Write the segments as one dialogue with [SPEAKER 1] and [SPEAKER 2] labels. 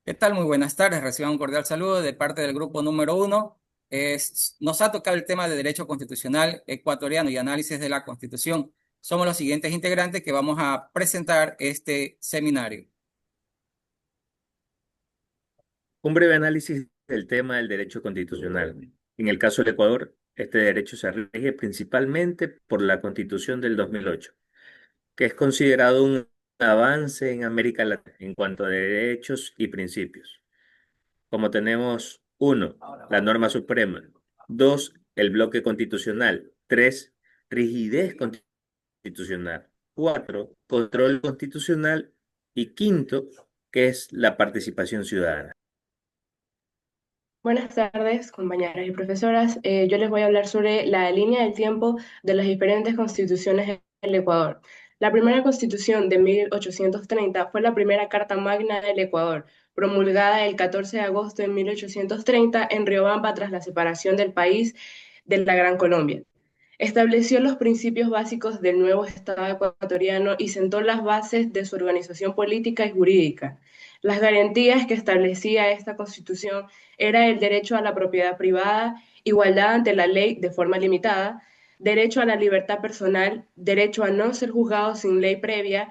[SPEAKER 1] ¿Qué tal? Muy buenas tardes. Reciban un cordial saludo de parte del grupo número uno. Nos ha tocado el tema de derecho constitucional ecuatoriano y análisis de la Constitución. Somos los siguientes integrantes que vamos a presentar este seminario.
[SPEAKER 2] Un breve análisis del tema del derecho constitucional. En el caso del Ecuador, este derecho se rige principalmente por la Constitución del 2008, que es considerado un avance en América Latina en cuanto a derechos y principios. Como tenemos uno, la norma suprema; dos, el bloque constitucional; tres, rigidez constitucional; cuatro, control constitucional; y quinto, que es la participación ciudadana.
[SPEAKER 3] Buenas tardes, compañeras y profesoras. Yo les voy a hablar sobre la línea del tiempo de las diferentes constituciones en el Ecuador. La primera constitución de 1830 fue la primera Carta Magna del Ecuador, promulgada el 14 de agosto de 1830 en Riobamba tras la separación del país de la Gran Colombia. Estableció los principios básicos del nuevo Estado ecuatoriano y sentó las bases de su organización política y jurídica. Las garantías que establecía esta Constitución era el derecho a la propiedad privada, igualdad ante la ley de forma limitada, derecho a la libertad personal, derecho a no ser juzgado sin ley previa,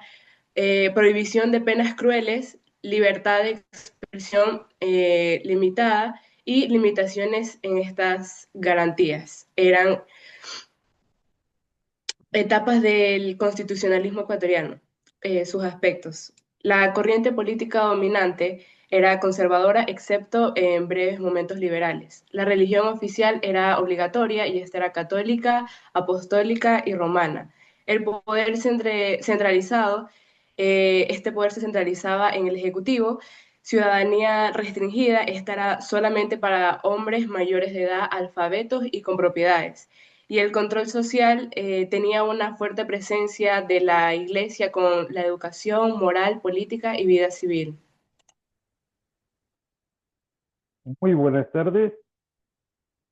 [SPEAKER 3] prohibición de penas crueles, libertad de expresión limitada y limitaciones en estas garantías. Eran etapas del constitucionalismo ecuatoriano, sus aspectos. La corriente política dominante era conservadora, excepto en breves momentos liberales. La religión oficial era obligatoria y esta era católica, apostólica y romana. El poder centralizado, este poder se centralizaba en el Ejecutivo. Ciudadanía restringida, esta era solamente para hombres mayores de edad, alfabetos y con propiedades. Y el control social tenía una fuerte presencia de la iglesia con la educación, moral, política y vida civil.
[SPEAKER 4] Muy buenas tardes,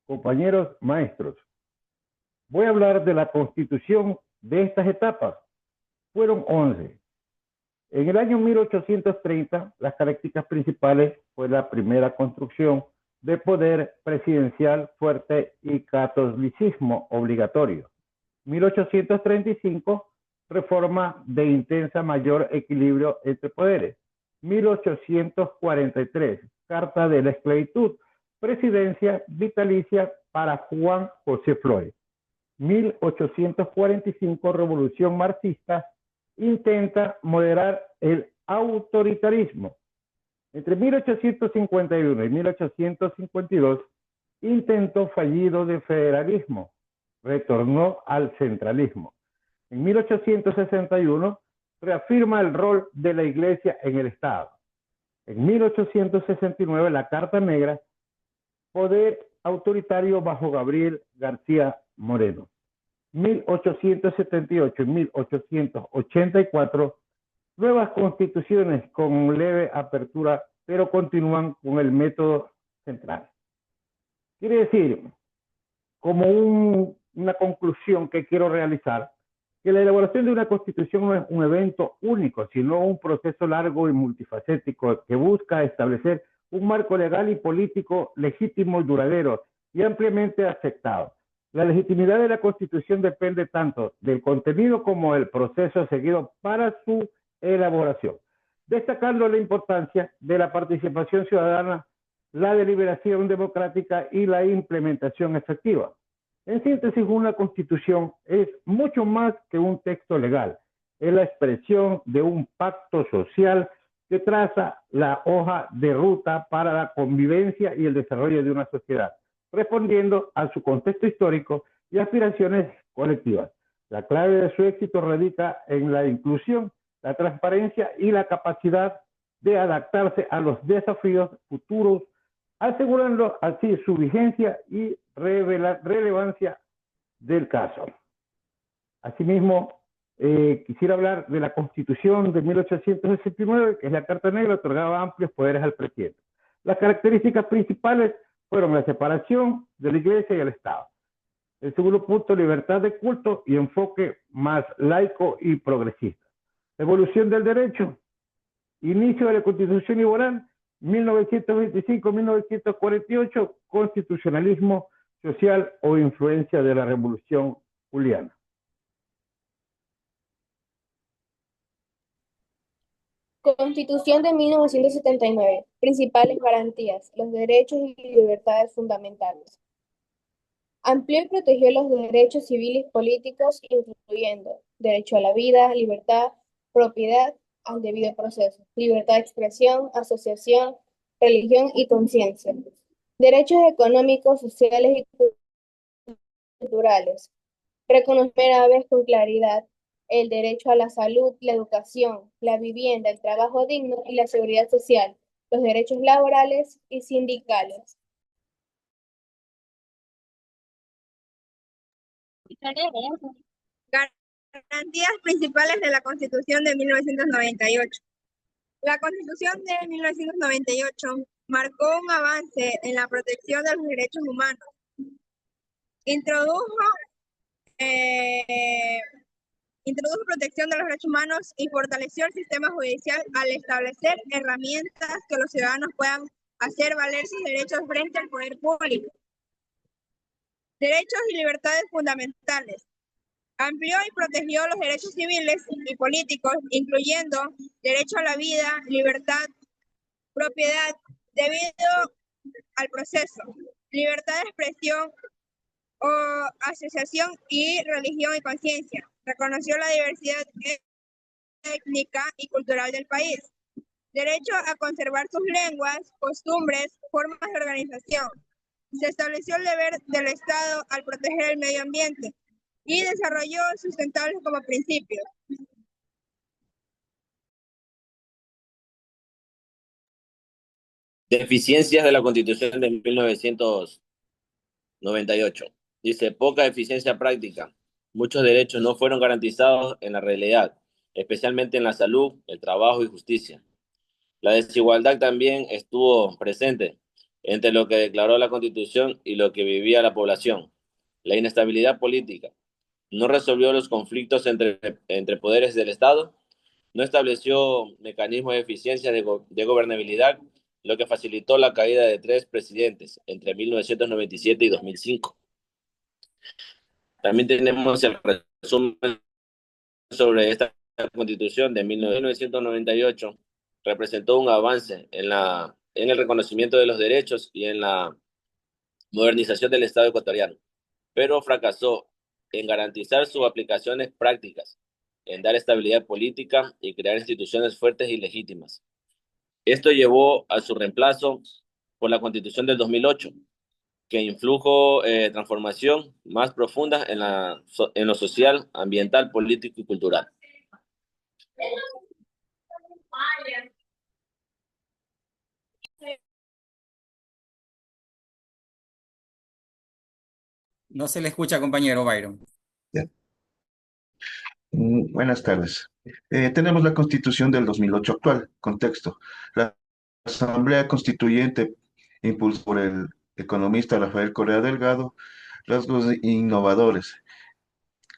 [SPEAKER 4] compañeros maestros. Voy a hablar de la constitución de estas etapas. Fueron 11. En el año 1830, las características principales fue la primera construcción de poder presidencial fuerte y catolicismo obligatorio. 1835, reforma de intensa mayor equilibrio entre poderes. 1843, Carta de la Esclavitud, presidencia vitalicia para Juan José Flores. 1845, Revolución Marxista, intenta moderar el autoritarismo. Entre 1851 y 1852, intento fallido de federalismo, retornó al centralismo. En 1861, reafirma el rol de la Iglesia en el Estado. En 1869, la Carta Negra, poder autoritario bajo Gabriel García Moreno. 1878 y 1884, nuevas constituciones con leve apertura, pero continúan con el método central. Quiere decir, como una conclusión que quiero realizar, que la elaboración de una constitución no es un evento único, sino un proceso largo y multifacético que busca establecer un marco legal y político legítimo y duradero y ampliamente aceptado. La legitimidad de la constitución depende tanto del contenido como del proceso seguido para su elaboración, destacando la importancia de la participación ciudadana, la deliberación democrática y la implementación efectiva. En síntesis, una constitución es mucho más que un texto legal. Es la expresión de un pacto social que traza la hoja de ruta para la convivencia y el desarrollo de una sociedad, respondiendo a su contexto histórico y aspiraciones colectivas. La clave de su éxito radica en la inclusión, la transparencia y la capacidad de adaptarse a los desafíos futuros, asegurando así su vigencia y relevancia del caso. Asimismo, quisiera hablar de la Constitución de 1869, que es la Carta Negra, otorgaba amplios poderes al presidente. Las características principales fueron la separación de la Iglesia y el Estado. El segundo punto, libertad de culto y enfoque más laico y progresista. Evolución del derecho, inicio de la Constitución liberal, 1925-1948, constitucionalismo social o influencia de la Revolución Juliana.
[SPEAKER 5] Constitución de 1979. Principales garantías, los derechos y libertades fundamentales. Amplió y protegió los derechos civiles y políticos, incluyendo derecho a la vida, libertad, propiedad, al debido proceso, libertad de expresión, asociación, religión y conciencia. Derechos económicos, sociales y culturales. Reconocer a vez con claridad el derecho a la salud, la educación, la vivienda, el trabajo digno y la seguridad social, los derechos laborales y sindicales.
[SPEAKER 6] Garantías principales de la Constitución de 1998. La Constitución de 1998 marcó un avance en la protección de los derechos humanos. Introdujo protección de los derechos humanos y fortaleció el sistema judicial al establecer herramientas que los ciudadanos puedan hacer valer sus derechos frente al poder público. Derechos y libertades fundamentales. Amplió y protegió los derechos civiles y políticos, incluyendo derecho a la vida, libertad, propiedad, debido al proceso, libertad de expresión o asociación y religión y conciencia. Reconoció la diversidad étnica y cultural del país. Derecho a conservar sus lenguas, costumbres, formas de organización. Se estableció el deber del Estado al proteger el medio ambiente y desarrolló sustentables como principios.
[SPEAKER 7] Deficiencias de la Constitución de 1998. Dice, poca eficiencia práctica. Muchos derechos no fueron garantizados en la realidad, especialmente en la salud, el trabajo y justicia. La desigualdad también estuvo presente entre lo que declaró la Constitución y lo que vivía la población. La inestabilidad política. No resolvió los conflictos entre poderes del Estado, no estableció mecanismos de eficiencia de gobernabilidad, lo que facilitó la caída de 3 presidentes entre 1997 y 2005. También tenemos el resumen sobre esta Constitución de 1998. Representó un avance en el reconocimiento de los derechos y en la modernización del Estado ecuatoriano, pero fracasó en garantizar sus aplicaciones prácticas, en dar estabilidad política y crear instituciones fuertes y legítimas. Esto llevó a su reemplazo por la Constitución del 2008, que influjo transformación más profunda en lo social, ambiental, político y cultural.
[SPEAKER 1] No se le escucha, compañero Byron.
[SPEAKER 8] Buenas tardes. Tenemos la Constitución del 2008 actual. Contexto. La Asamblea Constituyente, impulsada por el economista Rafael Correa Delgado, rasgos innovadores.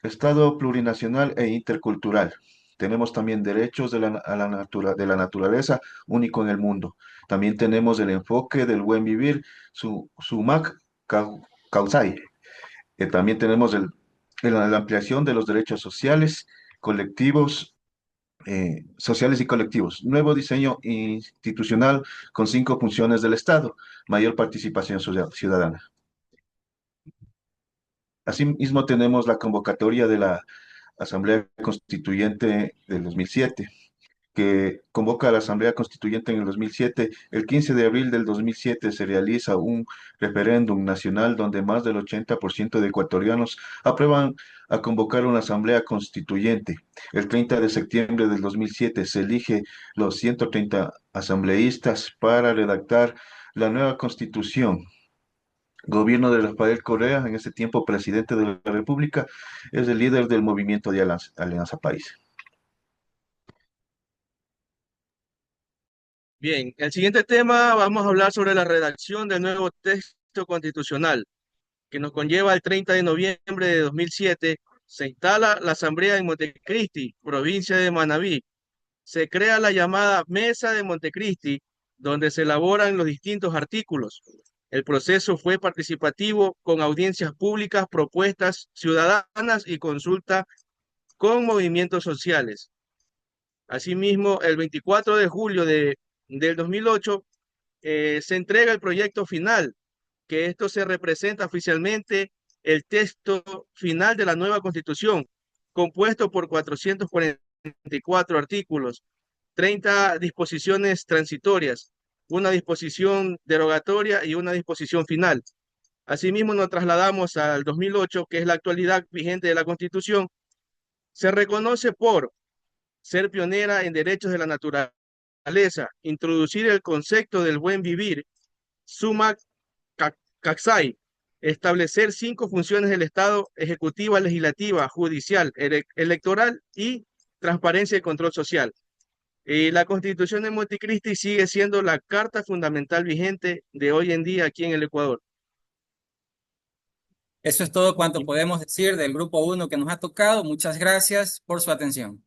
[SPEAKER 8] Estado plurinacional e intercultural. Tenemos también derechos de la naturaleza, único en el mundo. También tenemos el enfoque del buen vivir, Sumac Causay. También tenemos la ampliación de los derechos sociales, colectivos, sociales y colectivos. Nuevo diseño institucional con 5 funciones del Estado, mayor participación ciudadana. Asimismo, tenemos la convocatoria de la Asamblea Constituyente del 2007, que convoca a la Asamblea Constituyente en el 2007. El 15 de abril del 2007 se realiza un referéndum nacional donde más del 80% de ecuatorianos aprueban a convocar una Asamblea Constituyente. El 30 de septiembre del 2007 se elige los 130 asambleístas para redactar la nueva Constitución. Gobierno de Rafael Correa, en ese tiempo presidente de la República, es el líder del movimiento de Alianza País.
[SPEAKER 9] Bien, el siguiente tema vamos a hablar sobre la redacción del nuevo texto constitucional, que nos conlleva el 30 de noviembre de 2007. Se instala la Asamblea en Montecristi, provincia de Manabí. Se crea la llamada Mesa de Montecristi, donde se elaboran los distintos artículos. El proceso fue participativo con audiencias públicas, propuestas ciudadanas y consulta con movimientos sociales. Asimismo, el 24 de julio del 2008 se entrega el proyecto final, que esto se representa oficialmente el texto final de la nueva Constitución, compuesto por 444 artículos, 30 disposiciones transitorias, una disposición derogatoria y una disposición final. Asimismo, nos trasladamos al 2008, que es la actualidad vigente de la Constitución. Se reconoce por ser pionera en derechos de la naturaleza, introducir el concepto del buen vivir, summa caxai, establecer 5 funciones del Estado: ejecutiva, legislativa, judicial, electoral y transparencia y control social. La Constitución de Montecristi sigue siendo la carta fundamental vigente de hoy en día aquí en el Ecuador.
[SPEAKER 1] Eso es todo cuanto podemos decir del grupo 1 que nos ha tocado. Muchas gracias por su atención.